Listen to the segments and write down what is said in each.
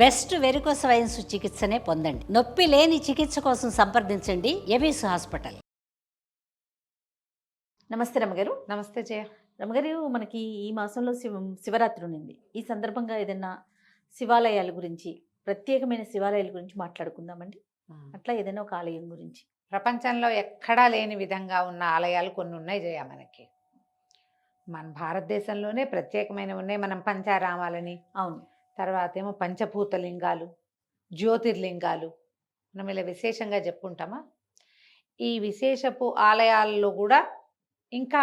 Best varicose veins చికిత్సనే పొందండి. నొప్పి లేని చికిత్స కోసం సంప్రదించండి ఎవిస్ హాస్పిటల్. నమస్తే రమ్మగారు. నమస్తే జయ. రమ్మగారు, మనకి ఈ మాసంలో శివరాత్రి ఉంది. ఈ సందర్భంగా ఏదైనా శివాలయాల గురించి, ప్రత్యేకమైన శివాలయాల గురించి మాట్లాడుకుందామండి. అట్లా ఏదైనా ఒక ఆలయం గురించి. ప్రపంచంలో ఎక్కడా లేని విధంగా ఉన్న ఆలయాలు కొన్ని ఉన్నాయి జయ. మనకి మన భారతదేశంలోనే ప్రత్యేకమైన ఉన్నాయి. మనం పంచారామాలని, అవును, తర్వాత ఏమో పంచభూతలింగాలు, జ్యోతిర్లింగాలు, మనం ఇలా విశేషంగా చెప్పుకుంటామా. ఈ విశేషపు ఆలయాల్లో కూడా ఇంకా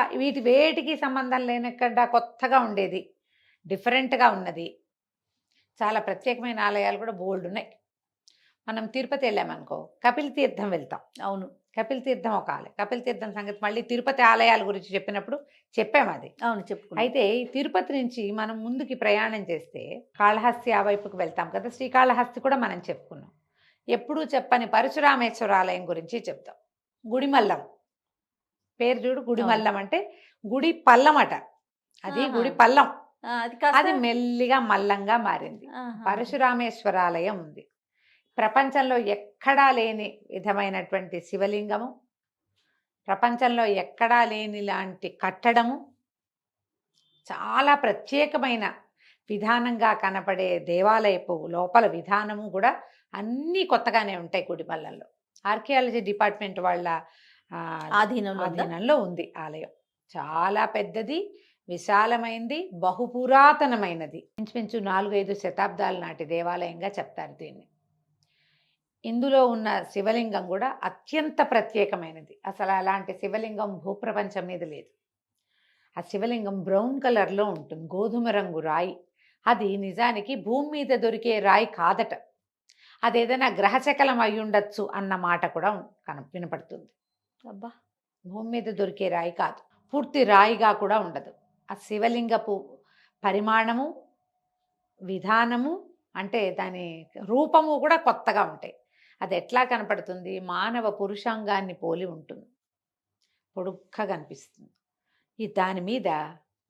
వేటికి సంబంధం లేనకుండా కొత్తగా ఉండేది, డిఫరెంట్గా ఉన్నది, చాలా ప్రత్యేకమైన ఆలయాలు కూడా బోల్డ్ ఉన్నాయి. మనం తిరుపతి వెళ్ళామనుకో, కపిల్ తీర్థం వెళ్తాం. అవును, కపిల్ తీర్థం ఒక ఆలయం. కపిల్ తీర్థం సంగతి మళ్ళీ తిరుపతి ఆలయాల గురించి చెప్పినప్పుడు చెప్పాము అది. అవును, చెప్పుకున్నాం. అయితే ఈ తిరుపతి నుంచి మనం ముందుకి ప్రయాణం చేస్తే కాళహస్తి ఆ వైపుకి వెళ్తాం కదా. శ్రీకాళహస్తి కూడా మనం చెప్పుకున్నాం. ఎప్పుడూ చెప్పని పరశురామేశ్వర ఆలయం గురించి చెప్తాం. గుడిమల్లం పేరు చూడు, గుడిమల్లం అంటే గుడి పల్లం అట. అది గుడి పల్లం, అది మెల్లిగా మల్లంగా మారింది. పరశురామేశ్వర ఆలయం ఉంది. ప్రపంచంలో ఎక్కడా లేని విధమైనటువంటి శివలింగము, ప్రపంచంలో ఎక్కడా లేని లాంటి కట్టడము, చాలా ప్రత్యేకమైన విధానంగా కనపడే దేవాలయపు లోపల విధానము కూడా అన్నీ కొత్తగానే ఉంటాయి. గుడిమల్లంలో ఆర్కియాలజీ డిపార్ట్మెంట్ వాళ్ళ ఆధీనంలో ఉంది ఆలయం. చాలా పెద్దది, విశాలమైంది, బహుపురాతనమైనది. ఇంచుమించు 4-5 శతాబ్దాల నాటి దేవాలయంగా చెప్తారు దీన్ని. ఇందులో ఉన్న శివలింగం కూడా అత్యంత ప్రత్యేకమైనది. అసలు అలాంటి శివలింగం భూప్రపంచం మీద లేదు. ఆ శివలింగం బ్రౌన్ కలర్లో ఉంటుంది, గోధుమ రంగు రాయి. అది నిజానికి భూమి మీద దొరికే రాయి కాదట. అదేదైనా గ్రహశకలం అయి ఉండొచ్చు అన్న మాట కూడా వినపడుతుంది. అబ్బా, భూమి మీద దొరికే రాయి కాదు, పూర్తి రాయిగా కూడా ఉండదు. ఆ శివలింగపు పరిమాణము, విధానము, అంటే దాని రూపము కూడా కొత్తగా ఉంటాయి. అది ఎట్లా కనపడుతుంది? మానవ పురుషాంగాన్ని పోలి ఉంటుంది, పొడుగ్గా కనిపిస్తుంది. ఈ దాని మీద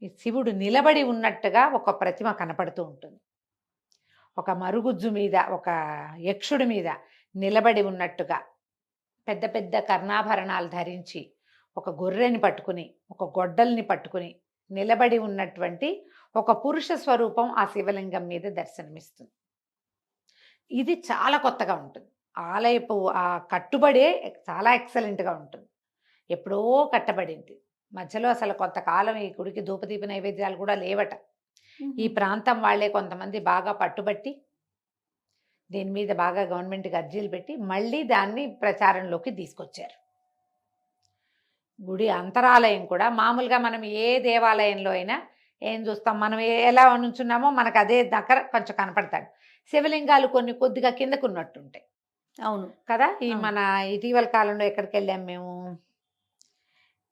ఈ శివుడు నిలబడి ఉన్నట్టుగా ఒక ప్రతిమ కనపడుతూ ఉంటుంది. ఒక మరుగుజ్జు మీద, ఒక యక్షుడి మీద నిలబడి ఉన్నట్టుగా, పెద్ద పెద్ద కర్ణాభరణాలు ధరించి, ఒక గొర్రెని పట్టుకుని, ఒక గొడ్డల్ని పట్టుకుని నిలబడి ఉన్నటువంటి ఒక పురుష స్వరూపం ఆ శివలింగం మీద దర్శనమిస్తుంది. ఇది చాలా కొత్తగా ఉంటుంది. ఆలయపు ఆ కట్టుబడే చాలా ఎక్సలెంట్గా ఉంటుంది. ఎప్పుడో కట్టబడింది. మధ్యలో అసలు కొంతకాలం ఈ గుడికి ధూపదీప నైవేద్యాలు కూడా లేవట. ఈ ప్రాంతం వాళ్ళే కొంతమంది బాగా పట్టుబట్టి దీని మీద బాగా గవర్నమెంట్కి అర్జీలు పెట్టి మళ్ళీ దాన్ని ప్రచారంలోకి తీసుకొచ్చారు. గుడి అంతరాలయం కూడా మామూలుగా మనం ఏ దేవాలయంలో అయినా ఏం చూస్తాం, మనం ఎలా నుంచున్నామో మనకు అదే దగ్గర కొంచెం కనపడతాడు. శివలింగాలు కొన్ని కొద్దిగా కిందకు ఉన్నట్టుంటాయి. అవును కదా. ఈ మన ఇటీవల కాలంలో ఎక్కడికి వెళ్ళాం మేము,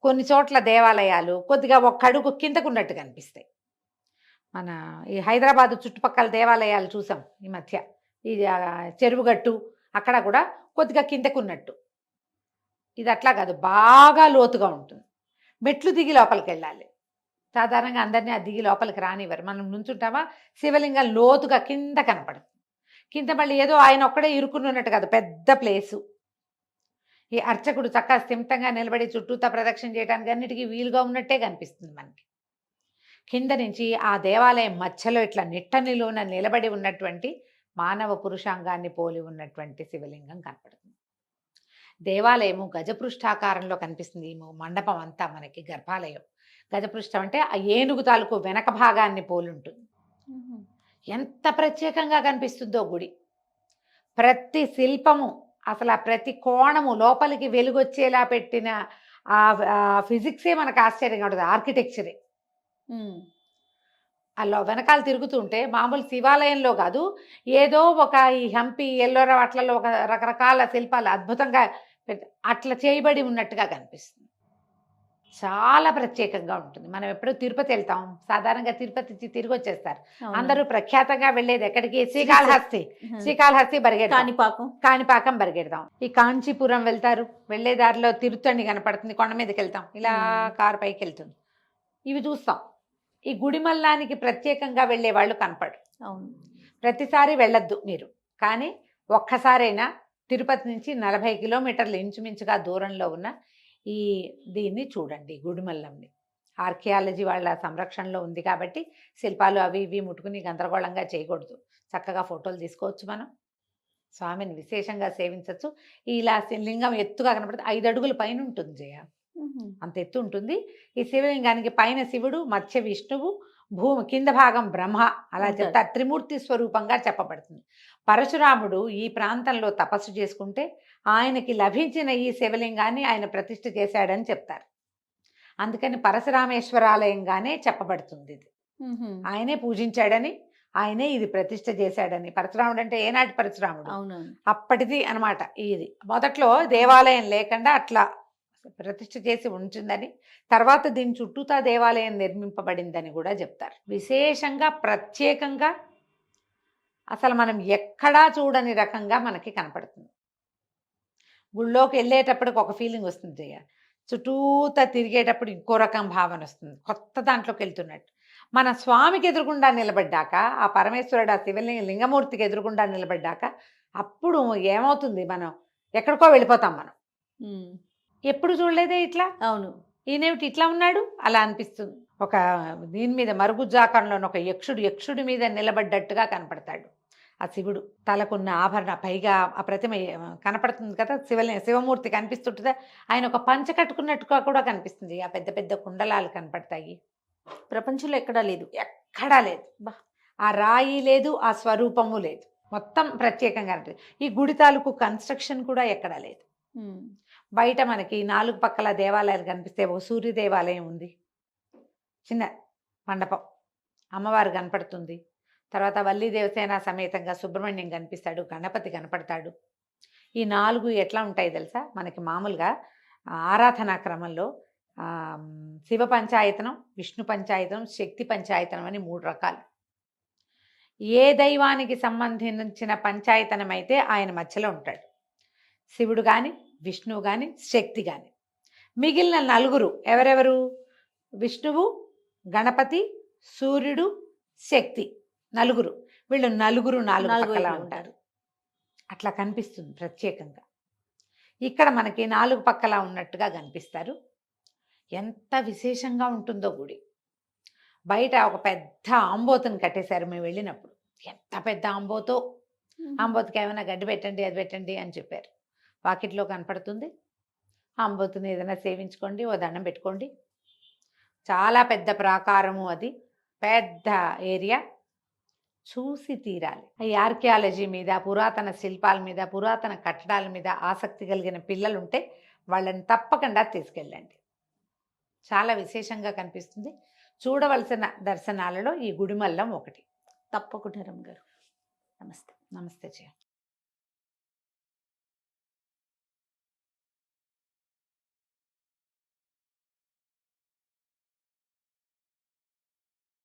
కొన్ని చోట్ల దేవాలయాలు కొద్దిగా ఒక అడుగు కిందకు ఉన్నట్టు కనిపిస్తాయి. మన ఈ హైదరాబాదు చుట్టుపక్కల దేవాలయాలు చూసాం ఈ మధ్య. ఈ చెరువుగట్టు అక్కడ కూడా కొద్దిగా కిందకున్నట్టు. ఇది అట్లా కాదు, బాగా లోతుగా ఉంటుంది. మెట్లు దిగి లోపలికి వెళ్ళాలి. సాధారణంగా అందరినీ ఆ దిగి లోపలికి రానివ్వరు. మనం నుంచుంటామా, శివలింగం లోతుగా కింద కనపడుతుంది. కింద మళ్ళీ ఏదో ఆయన ఒక్కడే ఇరుక్కున్నట్టు కాదు, పెద్ద ప్లేసు. ఈ అర్చకుడు చక్కగా స్థిమితంగా నిలబడి చుట్టూతా ప్రదక్షిణ చేయడానికి అన్నిటికీ వీలుగా ఉన్నట్టే కనిపిస్తుంది మనకి. కింద నుంచి ఆ దేవాలయం మధ్యలో ఇట్లా నిట్టనిలోన నిలబడి ఉన్నటువంటి మానవ పురుషాంగాన్ని పోలి ఉన్నటువంటి శివలింగం కనపడుతుంది. దేవాలయము గజపృష్ఠాకారంలో కనిపిస్తుంది. ఈ మండపం అంతా మనకి గర్భాలయం. గజపృష్ఠం అంటే ఆ ఏనుగు తాలూకు వెనక భాగాన్ని పోలి ఉంటుంది. ఎంత ప్రత్యేకంగా కనిపిస్తుందో గుడి. ప్రతి శిల్పము, అసలు ఆ ప్రతి కోణము, లోపలికి వెలుగొచ్చేలా పెట్టిన ఆ ఫిజిక్సే మనకు ఆశ్చర్యంగా ఉంటుంది, ఆర్కిటెక్చరే. అలా వెనకాల తిరుగుతుంటే మామూలు శివాలయంలో కాదు, ఏదో ఒక ఈ హంపి, ఎల్లోరా అట్లలో ఒక రకరకాల శిల్పాలు అద్భుతంగా అట్లా చేయబడి ఉన్నట్టుగా కనిపిస్తుంది. చాలా ప్రత్యేకంగా ఉంటుంది. మనం ఎప్పుడూ తిరుపతి వెళ్తాం, సాధారణంగా తిరుపతి తిరిగి వచ్చేస్తారు అందరూ. ప్రఖ్యాతంగా వెళ్ళేది ఎక్కడికి? శ్రీకాళహస్తి. శ్రీకాళహస్తి బరిగెడతాం, కాణిపాకం బరిగెడతాం. ఈ కాంచీపురం వెళ్తారు, వెళ్ళే దారిలో తిరుత్తణి కనపడుతుంది, కొండ మీదకి వెళ్తాం, ఇలా కారు పైకి వెళ్తుంది, ఇవి చూస్తాం. ఈ గుడిమల్లానికి ప్రత్యేకంగా వెళ్ళే వాళ్ళు కనపడరు. అవును, ప్రతిసారి వెళ్ళొద్దు మీరు, కానీ ఒక్కసారైనా తిరుపతి నుంచి 40 కిలోమీటర్లు ఇంచుమించుగా దూరంలో ఉన్న ఈ దీన్ని చూడండి, గుడిమల్లంని. ఆర్కియాలజీ వాళ్ళ సంరక్షణలో ఉంది కాబట్టి శిల్పాలు అవి ఇవి ముట్టుకుని గందరగోళంగా చేయకూడదు. చక్కగా ఫోటోలు తీసుకోవచ్చు మనం, స్వామిని విశేషంగా సేవించవచ్చు. ఇలా లింగం ఎత్తుగా కనపడితే 5 అడుగుల పైన ఉంటుంది జయ, అంత ఎత్తు ఉంటుంది. ఈ శివలింగానికి పైన శివుడు, మధ్య విష్ణువు, భూమి కింద భాగం బ్రహ్మ, అలా చెప్తారు. త్రిమూర్తి స్వరూపంగా చెప్పబడుతుంది. పరశురాముడు ఈ ప్రాంతంలో తపస్సు చేసుకుంటే ఆయనకి లభించిన ఈ శివలింగాన్ని ఆయన ప్రతిష్ఠ చేశాడని చెప్తారు. అందుకని పరశురామేశ్వరాలయంగానే చెప్పబడుతుంది ఇది. ఆయనే పూజించాడని, ఆయనే ఇది ప్రతిష్ఠ చేశాడని. పరశురాముడు అంటే ఏనాటి పరశురాముడు? అవునవును. అప్పటిది అనమాట. ఇది మొదట్లో దేవాలయం లేకుండా అట్లా ప్రతిష్ఠ చేసి ఉంచిందని, తర్వాత దీని చుట్టూతా దేవాలయం నిర్మింపబడిందని కూడా చెప్తారు. విశేషంగా ప్రత్యేకంగా అసలు మనం ఎక్కడా చూడని రకంగా మనకి కనపడుతుంది. గుళ్ళోకి వెళ్ళేటప్పటికి ఒక ఫీలింగ్ వస్తుంది జయ, చుట్టూతా తిరిగేటప్పుడు ఇంకో రకం భావన వస్తుంది, కొత్త దాంట్లోకి వెళ్తున్నట్టు. మన స్వామికి ఎదురుగుండా నిలబడ్డాక, ఆ పరమేశ్వరుడు ఆ లింగమూర్తికి ఎదురుగుండా నిలబడ్డాక అప్పుడు ఏమవుతుంది, మనం ఎక్కడికో వెళ్ళిపోతాం. మనం ఎప్పుడు చూడలేదే ఇట్లా, అవును, ఈయనేమిటి ఇట్లా ఉన్నాడు అలా అనిపిస్తుంది. ఒక దీని మీద మరుగుజ్జాకారంలో ఒక యక్షుడి మీద నిలబడ్డట్టుగా కనపడతాడు ఆ శివుడు. తలకున్న ఆభరణ, పైగా ఆ ప్రతిమ కనపడుతుంది కదా, శివమూర్తి కనిపిస్తుంటుందా, ఆయన ఒక పంచ కట్టుకున్నట్టుగా కూడా కనిపిస్తుంది. ఆ పెద్ద పెద్ద కుండలాలు కనపడతాయి. ప్రపంచంలో ఎక్కడా లేదు. ఎక్కడా లేదు, ఆ రాయి లేదు, ఆ స్వరూపము లేదు, మొత్తం ప్రత్యేకంగా ఉంటుంది. ఈ గుడి తాలూకు కన్స్ట్రక్షన్ కూడా ఎక్కడా లేదు. బయట మనకి 4 పక్కల దేవాలయాలు కనిపిస్తే, ఒక సూర్య దేవాలయం ఉంది, చిన్న మండపం, అమ్మవారు కనపడుతుంది. తర్వాత వల్లి దేవసేన సమేతంగా సుబ్రహ్మణ్యం కనిపిస్తాడు, గణపతి కనపడతాడు. ఈ 4 ఎట్లా ఉంటాయి తెలుసా, మనకి మామూలుగా ఆరాధనా క్రమంలో శివ పంచాయతనం, విష్ణు పంచాయతనం, శక్తి పంచాయతనం అని 3 రకాలు. ఏ దైవానికి సంబంధించిన పంచాయతనం అయితే ఆయన మధ్యలో ఉంటాడు, శివుడు కానీ, విష్ణువు కానీ, శక్తి కానీ. మిగిలిన 4 ఎవరెవరు? విష్ణువు, గణపతి, సూర్యుడు, శక్తి, 4. వీళ్ళు 4 పక్కలా ఉంటారు. అట్లా కనిపిస్తుంది ప్రత్యేకంగా. ఇక్కడ మనకి 4 పక్కలా ఉన్నట్టుగా కనిపిస్తారు. ఎంత విశేషంగా ఉంటుందో గుడి. బయట ఒక పెద్ద ఆంబోతుని కట్టేశారు మేము వెళ్ళినప్పుడు. ఎంత పెద్ద ఆంబోతో, ఆంబోతుకి ఏమైనా గడ్డి పెట్టండి, అది పెట్టండి అని చెప్పారు. వాకిట్లో కనపడుతుంది. ఆంబోతుని ఏదైనా సేవించుకోండి, ఓ దండం పెట్టుకోండి. చాలా పెద్ద ప్రాకారము, అది పెద్ద ఏరియా, చూసి తీరాలి. ఈ ఆర్కియాలజీ మీద, పురాతన శిల్పాల మీద, పురాతన కట్టడాల మీద ఆసక్తి కలిగిన పిల్లలు ఉంటే వాళ్ళని తప్పకుండా తీసుకెళ్ళండి. చాలా విశేషంగా కనిపిస్తుంది. చూడవలసిన దర్శనాలలో ఈ గుడిమల్లం ఒకటి. తప్పకుండా రమ్మ గారు. నమస్తే. నమస్తే జయ.